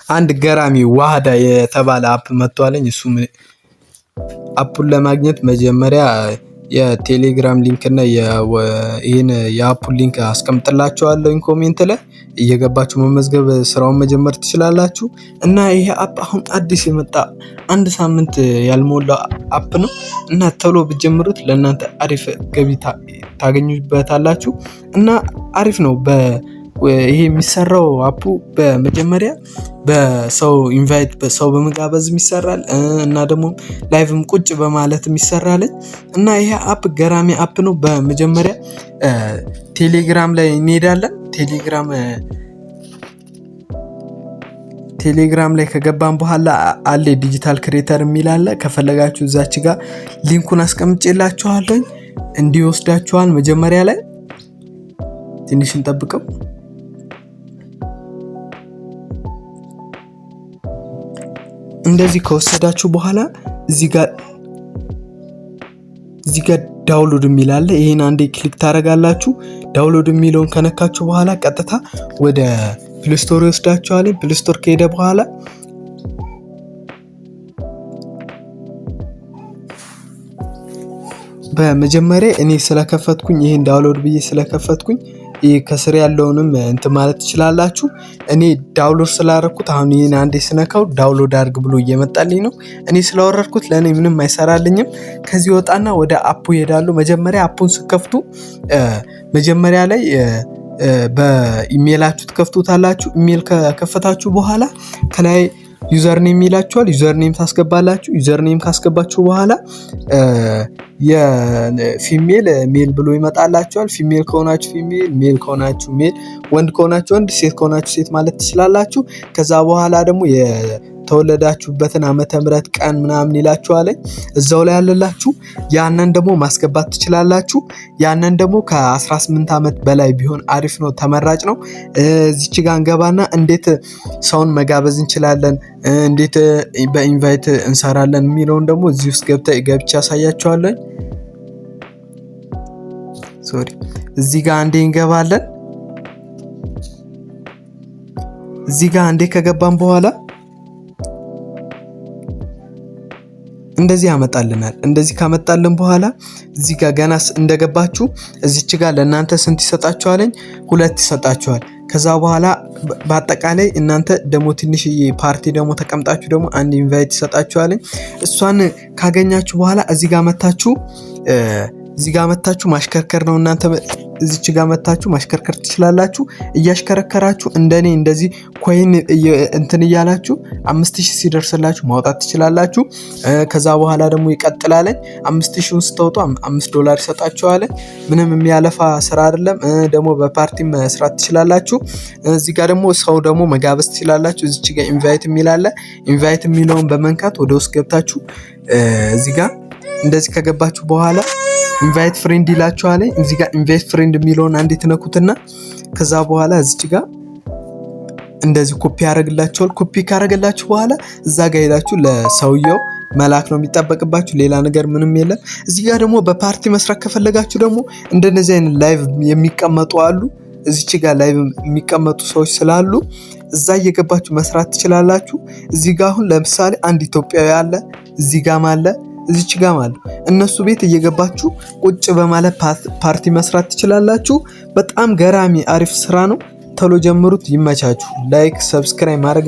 አንድ ገራሚ ዋህዳ የተባለ አፕ መጥቷልኝ። እሱም አፑን ለማግኘት መጀመሪያ የቴሌግራም ሊንክ እና ይሄን የአፑን ሊንክ አስቀምጥላችኋለሁ ኮሜንት ላይ እየገባችሁ መመዝገብ ስራውን መጀመር ትችላላችሁ። እና ይሄ አፕ አሁን አዲስ የመጣ አንድ ሳምንት ያልሞላ አፕ ነው እና ቶሎ ብትጀምሩት ለእናንተ አሪፍ ገቢ ታገኙበታላችሁ እና አሪፍ ነው። ይሄ የሚሰራው አፑ በመጀመሪያ በሰው ኢንቫይት በሰው በመጋበዝ ይሰራል እና ደግሞ ላይቭም ቁጭ በማለት ይሰራል እና ይሄ አፕ ገራሚ አፕ ነው። በመጀመሪያ ቴሌግራም ላይ እንሄዳለን። ቴሌግራም ላይ ከገባን በኋላ አለ ዲጂታል ክሬተር የሚል አለ። ከፈለጋችሁ እዛች ጋር ሊንኩን አስቀምጬላችኋለሁ እንዲወስዳችኋል። መጀመሪያ ላይ ትንሽ እንጠብቀው። እንደዚህ ከወሰዳችሁ በኋላ እዚህ ጋር ዳውንሎድ የሚል አለ። ይሄን አንዴ ክሊክ ታደርጋላችሁ። ዳውንሎድ የሚለውን ከነካችሁ በኋላ ቀጥታ ወደ ፕሌይ ስቶር ይወስዳችኋል። ፕሌይ ስቶር ከሄደ በኋላ በመጀመሪያ እኔ ስለከፈትኩኝ ይሄን ዳውንሎድ ብዬ ስለከፈትኩኝ ይሄ ከስር ያለውንም እንትን ማለት ትችላላችሁ። እኔ ዳውንሎድ ስላደረኩት አሁን ይሄን አንዴ ስነካው ዳውንሎድ አድርግ ብሎ እየመጣልኝ ነው። እኔ ስላወረድኩት ለኔ ምንም አይሰራልኝም። ከዚህ ወጣና ወደ አፑ ይሄዳሉ። መጀመሪያ አፑን ስከፍቱ መጀመሪያ ላይ በኢሜይላችሁ ትከፍቱታላችሁ። ኢሜይል ከከፈታችሁ በኋላ ከላይ ዩዘር ኔም ይላችኋል። ዩዘር ኔም ታስገባላችሁ። ዩዘር ኔም ካስገባችሁ በኋላ የፊሜል ሜል ብሎ ይመጣላችኋል። ፊሜል ከሆናችሁ ፊሜል፣ ሜል ከሆናችሁ ሜል፣ ወንድ ከሆናችሁ ወንድ፣ ሴት ከሆናችሁ ሴት ማለት ትችላላችሁ። ከዛ በኋላ ደግሞ የተወለዳችሁበትን ዓመተ ምህረት ቀን ምናምን ይላችኋል እዛው ላይ ያለላችሁ። ያንን ደግሞ ማስገባት ትችላላችሁ። ያንን ደግሞ ከ18 ዓመት በላይ ቢሆን አሪፍ ነው፣ ተመራጭ ነው። እዚች ጋር እንገባና እንዴት ሰውን መጋበዝ እንችላለን፣ እንዴት በኢንቫይት እንሰራለን የሚለውን ደግሞ እዚህ ውስጥ ገብቼ ያሳያችኋለሁ። እዚህ ጋር አንዴ እንገባለን። እዚህ ጋር አንዴ ከገባን በኋላ እንደዚህ ያመጣልናል። እንደዚህ ካመጣልን በኋላ እዚህ ጋር ገና እንደገባችሁ እዚች ጋር ለእናንተ ስንት ይሰጣችኋል? 2 ይሰጣችኋል። ከዛ በኋላ በአጠቃላይ እናንተ ደግሞ ትንሽዬ ፓርቲ ደግሞ ተቀምጣችሁ ደግሞ አንድ ኢንቫይት ይሰጣችኋል። እሷን ካገኛችሁ በኋላ እዚህ ጋር መታችሁ ማሽከርከር ነው። እናንተ እዚች ጋር መታችሁ ማሽከርከር ትችላላችሁ። እያሽከረከራችሁ እንደኔ እንደዚህ ኮይን እንትን እያላችሁ 5000 ሲደርስላችሁ ማውጣት ትችላላችሁ። ከዛ በኋላ ደግሞ ይቀጥላል። 5000ን ስትወጡ $5 ይሰጣችኋል። ምንም የሚያለፋ ስራ አይደለም። ደግሞ በፓርቲ መስራት ትችላላችሁ። እዚህ ጋር ደግሞ ሰው ደግሞ መጋበዝ ትችላላችሁ። እዚች ጋር ኢንቫይት የሚል አለ። ኢንቫይት የሚለውን በመንካት ወደ ውስጥ ገብታችሁ እዚህ ጋር እንደዚህ ከገባችሁ በኋላ ኢንቫይት ፍሬንድ ይላችኋል። እዚህ ጋር ኢንቫይት ፍሬንድ የሚለውን አንዴ ትነኩትና ከዛ በኋላ እዚች ጋር እንደዚህ ኮፒ ያደርግላችኋል። ኮፒ ካደረገላችሁ በኋላ እዛ ጋር ሄዳችሁ ለሰውየው መላክ ነው የሚጠበቅባችሁ። ሌላ ነገር ምንም የለም። እዚህ ጋር ደግሞ በፓርቲ መስራት ከፈለጋችሁ ደግሞ እንደነዚህ አይነት ላይቭ የሚቀመጡ አሉ። እዚች ጋር ላይቭ የሚቀመጡ ሰዎች ስላሉ እዛ እየገባችሁ መስራት ትችላላችሁ። እዚህ ጋር አሁን ለምሳሌ አንድ ኢትዮጵያዊ አለ፣ እዚህ ጋር አለ፣ እዚች ጋር ማለት እነሱ ቤት እየገባችሁ ቁጭ በማለት ፓርቲ መስራት ትችላላችሁ። በጣም ገራሚ አሪፍ ስራ ነው። ቶሎ ጀምሩት። ይመቻችሁ። ላይክ፣ ሰብስክራይብ ማድረግ